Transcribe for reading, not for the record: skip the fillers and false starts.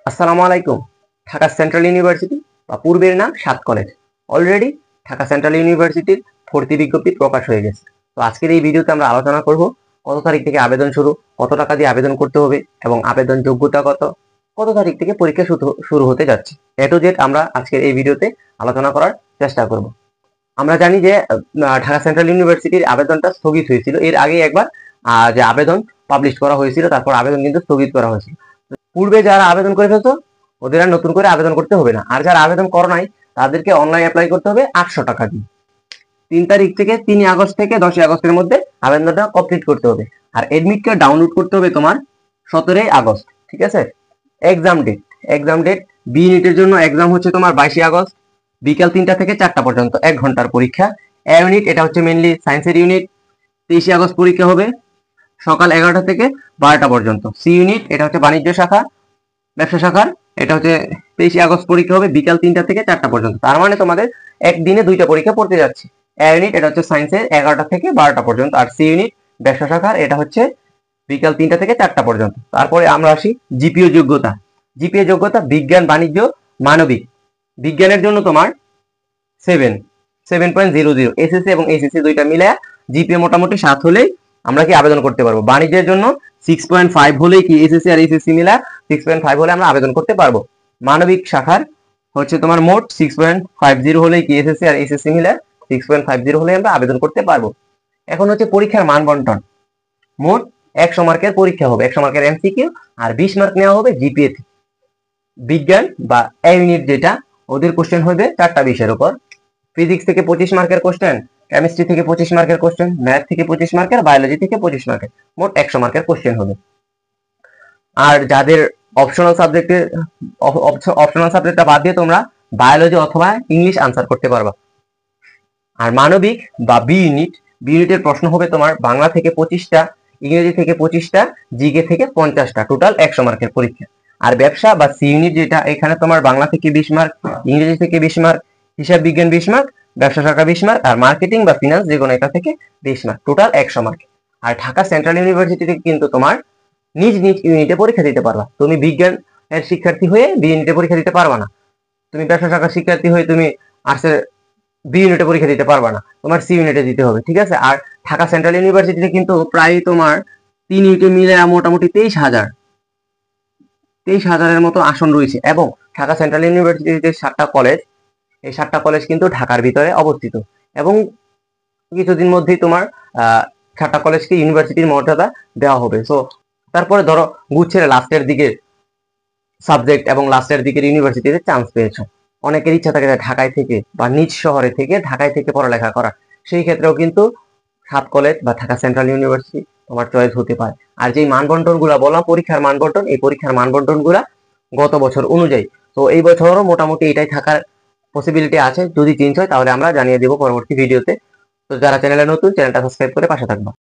আসসালামু আলাইকুম। Dhaka central university বা পূর্বের নাম ৭ কলেজ অলরেডি ঢাকা সেন্ট্রাল ইউনিভার্সিটির ভর্তি বিজ্ঞপ্তি প্রকাশ হয়ে গেছে। তো আজকের এই ভিডিওতে আমরা আলোচনা করব কত তারিখ থেকে আবেদন শুরু, কত টাকা দিয়ে আবেদন করতে হবে এবং আবেদন যোগ্যতা কত, কত তারিখ থেকে পরীক্ষা শুরু হতে যাচ্ছে। এ টু জেড আমরা আজকের এই ভিডিওতে আলোচনা করার চেষ্টা করব। আমরা জানি যে ঢাকা সেন্ট্রাল ইউনিভার্সিটির আবেদনটা স্থগিত হয়েছিল এর আগে একবার, যে আবেদন পাবলিশ করা হয়েছিল, তারপর আবেদন কিন্তু স্থগিত করা হয়েছিল। পূর্বে যারা আবেদন করে ফেলতো ওদের আর নতুন করে আবেদন করতে হবে না, আর যারা আবেদন করো নাই তাদেরকে অনলাইন অ্যাপ্লাই করতে হবে 800 টাকা দিয়ে। 3 তারিখ থেকে 3 আগস্ট থেকে 10 আগস্টের মধ্যে আবেদনটা কমপ্লিট করতে হবে। আর এডমিট কার্ড ডাউনলোড করতে হবে তোমার 17 আগস্ট। ঠিক আছে। এক্সাম ডেট বি ইউনিটের জন্য এক্সাম হচ্ছে তোমার 22 আগস্ট বিকাল 3টা থেকে 4টা পর্যন্ত 1 ঘন্টার পরীক্ষা। এ ইউনিট এটা হচ্ছে মেইনলি সায়েন্সের ইউনিট, 23 আগস্ট পরীক্ষা হবে সকাল 11টা থেকে 12টা পর্যন্ত। সি ইউনিট এটা হচ্ছে বাণিজ্য শাখা, ব্যবসা শাখার, এটা হচ্ছে 23 আগস্ট পরীক্ষা হবে বিকাল 3টা থেকে 4টা পর্যন্ত। তার মানে তোমাদের একদিনে 2টা পরীক্ষা পড়তে যাচ্ছে। এ ইউনিট এটা হচ্ছে সায়েন্সের 11টা থেকে 12টা পর্যন্ত, আর সি ইউনিট ব্যবসা শাখার এটা হচ্ছে বিকাল 3টা থেকে 4টা পর্যন্ত। তারপরে আমরা আসি জিপিও যোগ্যতা। জিপিএ যোগ্যতা বিজ্ঞান, বাণিজ্য, মানবিক। বিজ্ঞানের জন্য তোমার 7.00, এসএসসি এবং এইচএসসি দুইটা মিলে জিপিএ মোটামুটি 7 হলেই আমরা কি আবেদন করতে পারবো। বাণিজ্যের জন্য 6.5 হলেই কি এসএসসি আর এইচএসসি মিলা 6.5 হলে আমরা আবেদন করতে পারবো। মানবিক শাখার হচ্ছে তোমার মোট 6.50 হলেই কি এসএসসি আর এইচএসসি মিলা 6.50 হলে আমরা আবেদন করতে পারবো। এখন হচ্ছে পরীক্ষার মান বন্টন। মোট 100 মার্কের পরীক্ষা হবে, 100 মার্কের এমসিকিউ আর 20 মার্ক নেওয়া হবে জিপিএ থেকে। বিজ্ঞান বা এ ইউনিট যেটা, ওদের কোশ্চেন হবে 4টা বিষয়ের উপর। ফিজিক্স থেকে 25 মার্কের কোশ্চেন, কেমিস্ট্রি থেকে 25 মার্কের কোশ্চেন, ম্যাথ থেকে 25 মার্কের, বায়োলজি থেকে 25 মার্কের, মোট 100 মার্কের কোশ্চেন হবে। আর যাদের অপশনাল সাবজেক্টটা বাদ দিয়ে তোমরা বায়োলজি অথবা ইংলিশ আনসার করতে পারবা। আর মানবিক বা বি ইউনিটের প্রশ্ন হবে তোমার বাংলা থেকে 25টা, ইংরেজি থেকে 25টা, জিকে থেকে 50টা, টোটাল 100 মার্কের পরীক্ষা। আর ব্যবসা বা সি ইউনিট যেটা, এখানে তোমার বাংলা থেকে 20 মার্ক, ইংরেজি থেকে 20 মার্ক, হিসাব বিজ্ঞান 20 মার্ক, ব্যবসা শাখা 20 মার্ক, আর মার্কেটিং বা ফিনান্স যে কোনো এটা থেকে 20 মার্ক, টোটাল 100 মার্ক। আর ঢাকা সেন্ট্রাল ইউনিভার্সিটি থেকে কিন্তু তোমার নিজ নিজ ইউনিটে পরীক্ষা দিতে পারবা। তুমি বিজ্ঞান এর শিক্ষার্থী হয়ে বি ইউনিটে পরীক্ষা দিতে পারবা না, তুমি ব্যবসা শাখার শিক্ষার্থী হয়ে তুমি আর্টসের বি ইউনিটে পরীক্ষা দিতে পারবা না, তোমার সি ইউনিটে দিতে হবে। ঠিক আছে। আর ঢাকা সেন্ট্রাল ইউনিভার্সিটিতে কিন্তু প্রায় তোমার 3 ইউনিটে মিলে মোটামুটি 23,000-23,000-এর মতো আসন রয়েছে। এবং ঢাকা সেন্ট্রাল ইউনিভার্সিটির যে 7টা কলেজ, এই 7টা কলেজ কিন্তু ঢাকার ভিতরে অবস্থিত এবং কিছুদিন মধ্যেই তোমার 7টা কলেজকে ইউনিভার্সিটির মর্যাদা দেওয়া হবে। সো তারপরে ধরো গুচ্ছের লাস্টের দিকে সাবজেক্ট এবং লাস্টের দিকের ইউনিভার্সিটিতে চান্স পেয়েছো, অনেকের ইচ্ছা থাকে ঢাকায় থেকে বা নিজ শহরে থেকে ঢাকায় থেকে পড়ালেখা করা, সেই ক্ষেত্রেও কিন্তু 7 কলেজ বা ঢাকা সেন্ট্রাল ইউনিভার্সিটি তোমার চয়েস হতে পারে। আর যেই মানবন্টন গুলা বললাম, পরীক্ষার মানবন্টন, এই পরীক্ষার মানবন্টন গুলা গত বছর অনুযায়ী, তো এই বছরও মোটামুটি এটাই থাকার পসিবিলিটি আছে। যদি চেঞ্জ হয় তাহলে আমরা জানিয়ে দেবো পরবর্তী ভিডিওতে। তো যারা চ্যানেলে নতুন, চ্যানেলটা সাবস্ক্রাইব করে পাশে থাকবা।